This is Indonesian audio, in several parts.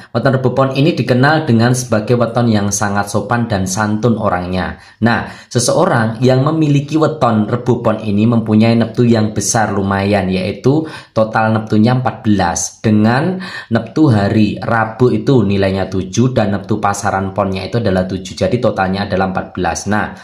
Weton Rebupon ini dikenal dengan sebagai weton yang sangat sopan dan santun orangnya. Nah, seseorang yang memiliki weton Rebupon ini mempunyai neptu yang besar lumayan, yaitu total neptunya 14. Dengan neptu hari Rabu itu nilainya 7 dan neptu pasaran ponnya itu adalah 7. Jadi totalnya adalah 14. Nah,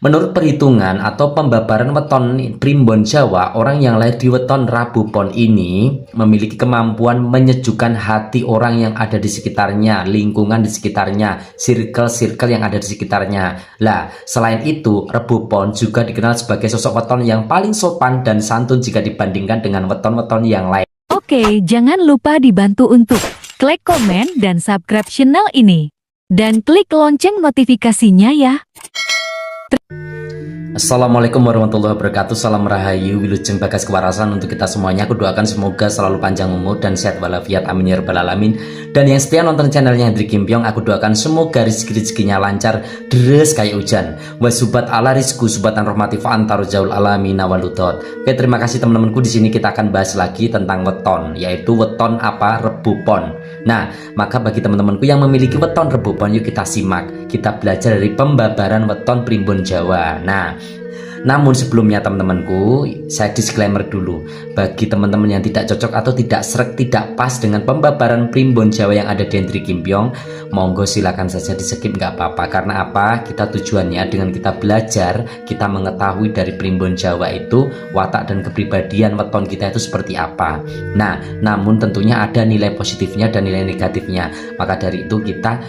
menurut perhitungan atau pembabaran weton Primbon Jawa, orang yang lahir di weton Rabu Pon ini memiliki kemampuan menyejukkan hati orang yang ada di sekitarnya, lingkungan di sekitarnya, circle-circle yang ada di sekitarnya. Lah, selain itu, Rebu Pon juga dikenal sebagai sosok weton yang paling sopan dan santun jika dibandingkan dengan weton-weton yang lain. Oke, jangan lupa dibantu untuk klik komen dan subscribe channel ini. Dan klik lonceng notifikasinya ya. Assalamualaikum warahmatullahi wabarakatuh. Salam rahayu, wilujeng bagas kewarasan untuk kita semuanya. Aku doakan semoga selalu panjang umur dan sehat walafiat, amin ya rabbal alamin. Dan yang setia nonton channelnya Hendrik Gimpiong, aku doakan semoga rezeki-rezekinya lancar deres kayak hujan. Wasubat ala rizku subatan rahmatif antar jaul alamin awaludot. Oke, terima kasih teman-temanku. Di sini kita akan bahas lagi tentang weton, yaitu weton apa? Rebu Pon. Nah, maka bagi teman-temanku yang memiliki weton Rebu Pon, yuk kita simak. Kita belajar dari pembabaran weton Primbon Jawa. Nah, namun sebelumnya teman-temanku, saya disclaimer dulu. Bagi teman-teman yang tidak cocok atau tidak srek, tidak pas dengan pembabaran Primbon Jawa yang ada di Hendrik Gimpiong, monggo silakan saja di skip, nggak apa-apa. Karena apa? Kita tujuannya dengan kita belajar, kita mengetahui dari Primbon Jawa itu watak dan kepribadian weton kita itu seperti apa. Nah, namun tentunya ada nilai positifnya dan nilai negatifnya. Maka dari itu kita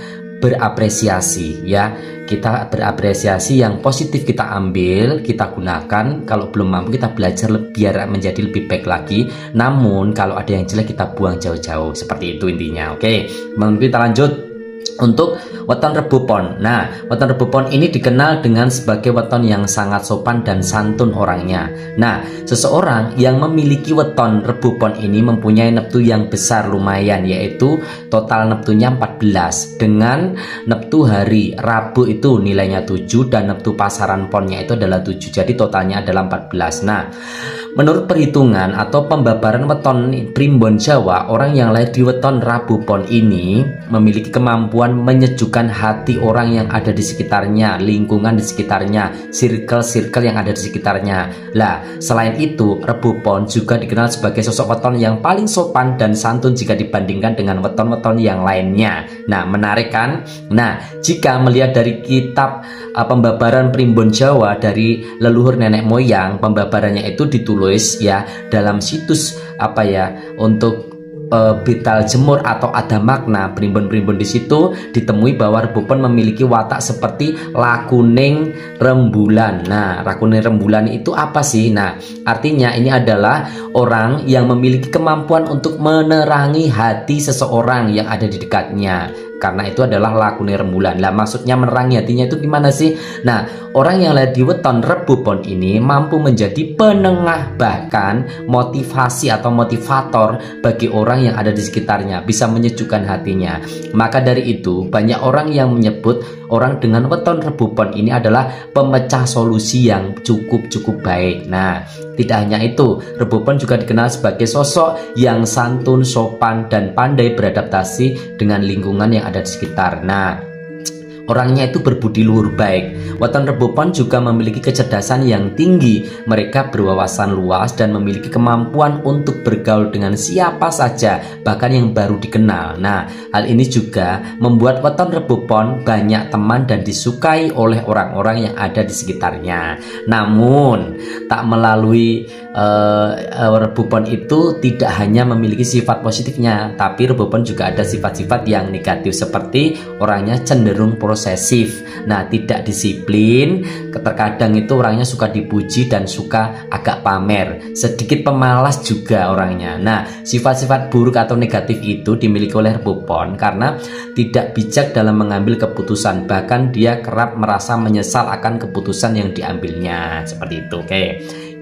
berapresiasi ya, kita berapresiasi yang positif kita ambil, kita gunakan. Kalau belum mampu kita belajar biar menjadi lebih baik lagi. Namun kalau ada yang jelek kita buang jauh-jauh, seperti itu intinya. Oke, kita lanjut untuk weton Rebu Pon. Nah, weton Rebu Pon ini dikenal dengan sebagai weton yang sangat sopan dan santun orangnya. Nah, seseorang yang memiliki weton Rebu Pon ini mempunyai neptu yang besar lumayan, yaitu total neptunya 14. Dengan neptu hari Rabu itu nilainya 7 dan neptu pasaran ponnya itu adalah 7. Jadi totalnya adalah 14. Nah, menurut perhitungan atau pembabaran weton Primbon Jawa, orang yang lahir di weton Rabu Pon ini memiliki kemampuan menyejukkan hati orang yang ada di sekitarnya, lingkungan di sekitarnya, circle-circle yang ada di sekitarnya. Lah, selain itu, Rebu Pon juga dikenal sebagai sosok weton yang paling sopan dan santun jika dibandingkan dengan weton-weton yang lainnya. Nah, menarik kan? Nah, jika melihat dari kitab pembabaran Primbon Jawa dari leluhur nenek moyang, pembabarannya itu ditulis ya dalam situs apa ya, untuk Bital Jemur atau Ada Makna primbon-primbon. Di situ ditemui bahwa Rebu Pon memiliki watak seperti lakuning rembulan. Nah, lakuning rembulan itu apa sih? Nah, artinya ini adalah orang yang memiliki kemampuan untuk menerangi hati seseorang yang ada di dekatnya. Karena itu adalah lakuning rembulan. Lah, maksudnya menerangi hatinya itu gimana sih? Nah, orang yang lahir di weton Rebu Pon ini mampu menjadi penengah, bahkan motivasi atau motivator bagi orang yang ada di sekitarnya, bisa menyejukkan hatinya. Maka dari itu, banyak orang yang menyebut orang dengan weton Rebu Pon ini adalah pemecah solusi yang cukup baik. Nah, tidak hanya itu, Rebu Pon juga dikenal sebagai sosok yang santun, sopan, dan pandai beradaptasi dengan lingkungan yang ada di sekitar. Nah, orangnya itu berbudi luhur baik. Weton Rebu Pon juga memiliki kecerdasan yang tinggi. Mereka berwawasan luas dan memiliki kemampuan untuk bergaul dengan siapa saja, bahkan yang baru dikenal. Nah, hal ini juga membuat weton Rebu Pon banyak teman dan disukai oleh orang-orang yang ada di sekitarnya. Namun, tak melalui Rebu Pon itu tidak hanya memiliki sifat positifnya, tapi Rebu Pon juga ada sifat-sifat yang negatif, seperti orangnya cenderung posesif. Nah, tidak disiplin, terkadang itu orangnya suka dipuji dan suka agak pamer, sedikit pemalas juga orangnya. Nah, sifat-sifat buruk atau negatif itu dimiliki oleh Rebu Pon karena tidak bijak dalam mengambil keputusan, bahkan dia kerap merasa menyesal akan keputusan yang diambilnya. Seperti itu. Oke,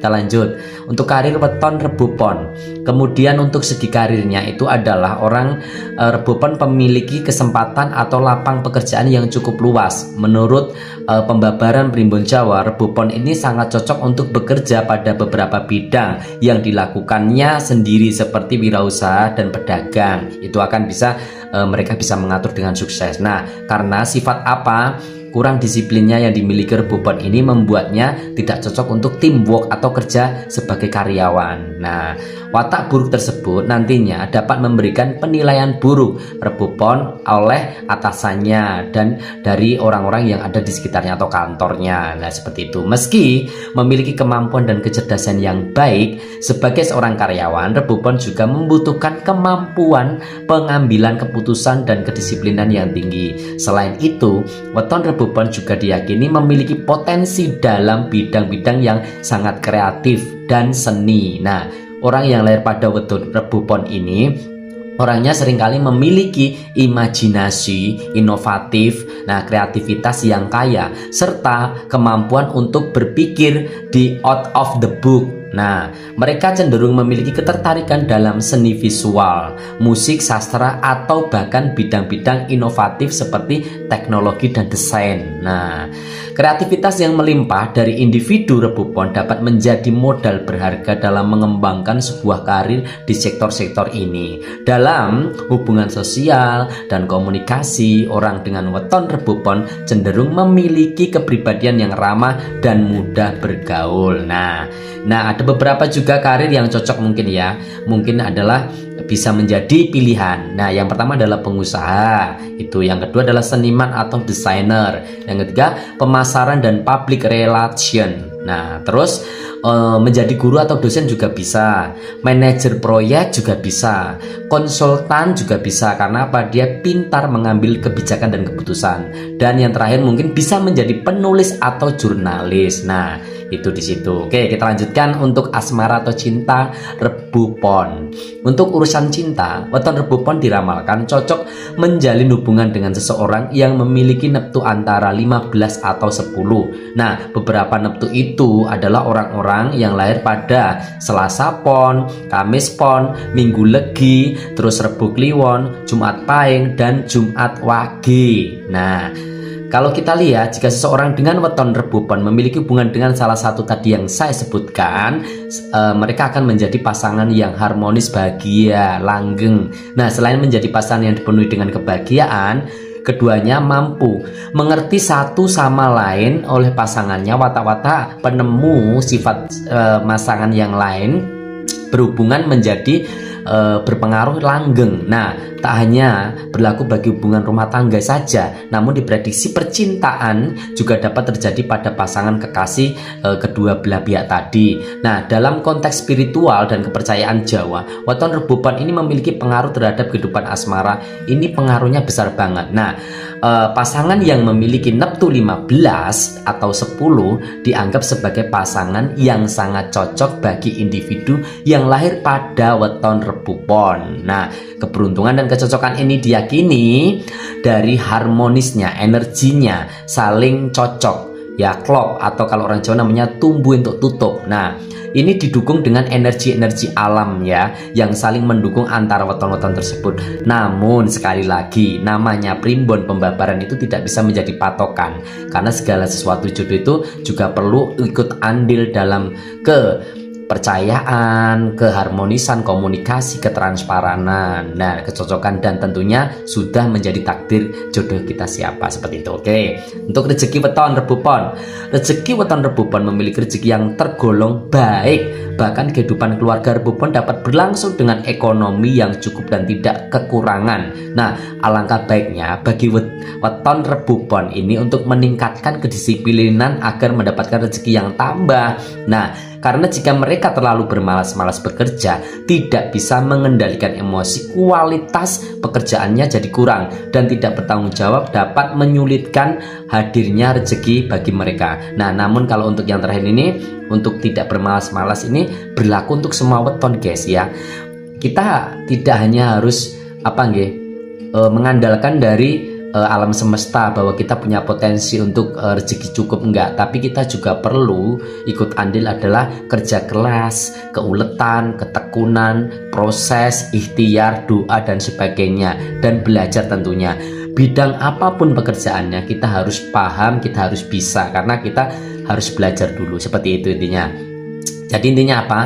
kita lanjut untuk karir weton Rebu Pon. Kemudian untuk segi karirnya itu adalah orang Rebu Pon memiliki kesempatan atau lapang pekerjaan yang cukup luas. Menurut pembabaran Primbon Jawa, Rebu Pon ini sangat cocok untuk bekerja pada beberapa bidang yang dilakukannya sendiri, seperti wirausaha dan pedagang. Itu akan bisa mereka bisa mengatur dengan sukses. Nah, karena sifat apa? Kurang disiplinnya yang dimiliki rebupon ini membuatnya tidak cocok untuk teamwork atau kerja sebagai karyawan. Nah, watak buruk tersebut nantinya dapat memberikan penilaian buruk rebupon oleh atasannya dan dari orang-orang yang ada di sekitarnya atau kantornya. Nah, seperti itu. Meski memiliki kemampuan dan kecerdasan yang baik sebagai seorang karyawan, rebupon juga membutuhkan kemampuan pengambilan keputusan dan kedisiplinan yang tinggi. Selain itu, weton rebupon juga diyakini memiliki potensi dalam bidang-bidang yang sangat kreatif dan seni. Nah, orang yang lahir pada weton rebupon ini orangnya seringkali memiliki imajinasi, inovatif, kreativitas yang kaya, serta kemampuan untuk berpikir di out of the book. Nah, mereka cenderung memiliki ketertarikan dalam seni visual, musik, sastra, atau bahkan bidang-bidang inovatif seperti teknologi dan desain. Nah, kreativitas yang melimpah dari individu rebupon dapat menjadi modal berharga dalam mengembangkan sebuah karir di sektor-sektor ini. Dalam hubungan sosial dan komunikasi, orang dengan weton rebupon cenderung memiliki kepribadian yang ramah dan mudah bergaul. Nah, ada beberapa juga karir yang cocok mungkin adalah bisa menjadi pilihan. Nah, yang pertama adalah pengusaha, itu yang kedua adalah seniman atau desainer, yang ketiga pemasaran dan public relation. Nah, terus menjadi guru atau dosen juga bisa, manajer proyek juga bisa, konsultan juga bisa, karena apa? Dia pintar mengambil kebijakan dan keputusan. Dan yang terakhir mungkin bisa menjadi penulis atau jurnalis. Nah, itu di situ. Oke, kita lanjutkan untuk asmara atau cinta rebupon. Untuk urusan cinta, weton rebupon diramalkan cocok menjalin hubungan dengan seseorang yang memiliki neptu antara 15 atau 10. Nah, beberapa neptu itu adalah orang-orang yang lahir pada Selasa Pon, Kamis Pon, Minggu Legi, terus Rebu Kliwon, Jumat Pahing, dan Jumat Wage. Nah, kalau kita lihat, jika seseorang dengan weton rebupon memiliki hubungan dengan salah satu tadi yang saya sebutkan, mereka akan menjadi pasangan yang harmonis, bahagia, langgeng. Nah, selain menjadi pasangan yang dipenuhi dengan kebahagiaan, keduanya mampu mengerti satu sama lain oleh pasangannya. Watak-watak penemu sifat pasangan yang lain berhubungan menjadi berpengaruh langgeng. Nah, tak hanya berlaku bagi hubungan rumah tangga saja, namun diprediksi percintaan juga dapat terjadi pada pasangan kekasih kedua belah pihak tadi. Nah, dalam konteks spiritual dan kepercayaan Jawa, weton rebupon ini memiliki pengaruh terhadap kehidupan asmara. Ini pengaruhnya besar banget. Nah, pasangan yang memiliki neptu 15 atau 10 dianggap sebagai pasangan yang sangat cocok bagi individu yang lahir pada weton rebupon. Nah, keberuntungan dan kecocokan ini diyakini dari harmonisnya, energinya, saling cocok, ya, klop, atau kalau orang Jawa namanya tumbuh untuk tutup. Nah, ini didukung dengan energi-energi alam, ya, yang saling mendukung antara weton-weton tersebut. Namun sekali lagi, namanya primbon pembabaran itu tidak bisa menjadi patokan, karena segala sesuatu jodoh itu juga perlu ikut andil dalam kepercayaan, keharmonisan, komunikasi, ketransparanan. Nah, kecocokan dan tentunya sudah menjadi takdir jodoh kita siapa, seperti itu. Oke, untuk rezeki weton rebupon. Rezeki weton rebupon memiliki rezeki yang tergolong baik. Bahkan kehidupan keluarga rebupon dapat berlangsung dengan ekonomi yang cukup dan tidak kekurangan. Nah, alangkah baiknya bagi weton rebupon ini untuk meningkatkan kedisiplinan agar mendapatkan rezeki yang tambah. Nah, karena jika mereka terlalu bermalas-malas bekerja, tidak bisa mengendalikan emosi, kualitas pekerjaannya jadi kurang dan tidak bertanggung jawab, dapat menyulitkan hadirnya rezeki bagi mereka. Nah, namun kalau untuk yang terakhir ini, untuk tidak bermalas-malas ini berlaku untuk semua weton, guys, ya. Kita tidak hanya harus mengandalkan dari alam semesta bahwa kita punya potensi untuk rezeki cukup, enggak, tapi kita juga perlu ikut andil adalah kerja keras, keuletan, ketekunan, proses, ikhtiar, doa dan sebagainya, dan belajar tentunya. Bidang apapun pekerjaannya kita harus paham, kita harus bisa, karena kita harus belajar dulu, seperti itu intinya. Jadi intinya apa?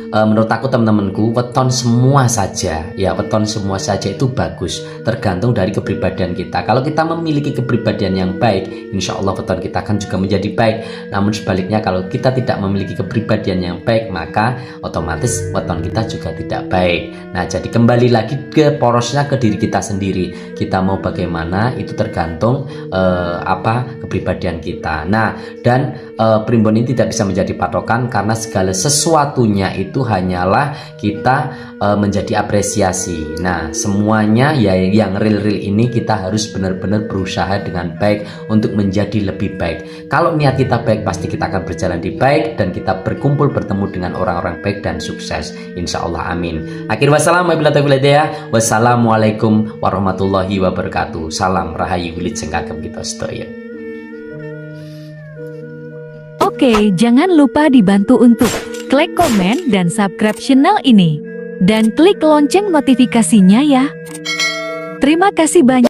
menurut aku teman-temanku, weton semua saja ya, weton semua saja itu bagus, tergantung dari kepribadian kita. Kalau kita memiliki kepribadian yang baik, insya Allah weton kita akan juga menjadi baik. Namun sebaliknya, kalau kita tidak memiliki kepribadian yang baik, maka otomatis weton kita juga tidak baik. Nah, jadi kembali lagi ke porosnya, ke diri kita sendiri. Kita mau bagaimana itu tergantung kepribadian kita. Nah, dan primbon ini tidak bisa menjadi patokan, karena segala sesuatunya itu hanyalah kita menjadi apresiasi. Nah, semuanya ya yang real-real ini kita harus benar-benar berusaha dengan baik untuk menjadi lebih baik. Kalau niat kita baik, pasti kita akan berjalan di baik dan kita berkumpul bertemu dengan orang-orang baik dan sukses. Insya Allah, amin. Akhir wassalamualaikum warahmatullahi wabarakatuh. Salam rahayu wilujeng kagem kita sedaya. Oke, jangan lupa dibantu untuk klik komen dan subscribe channel ini. Dan klik lonceng notifikasinya ya. Terima kasih banyak.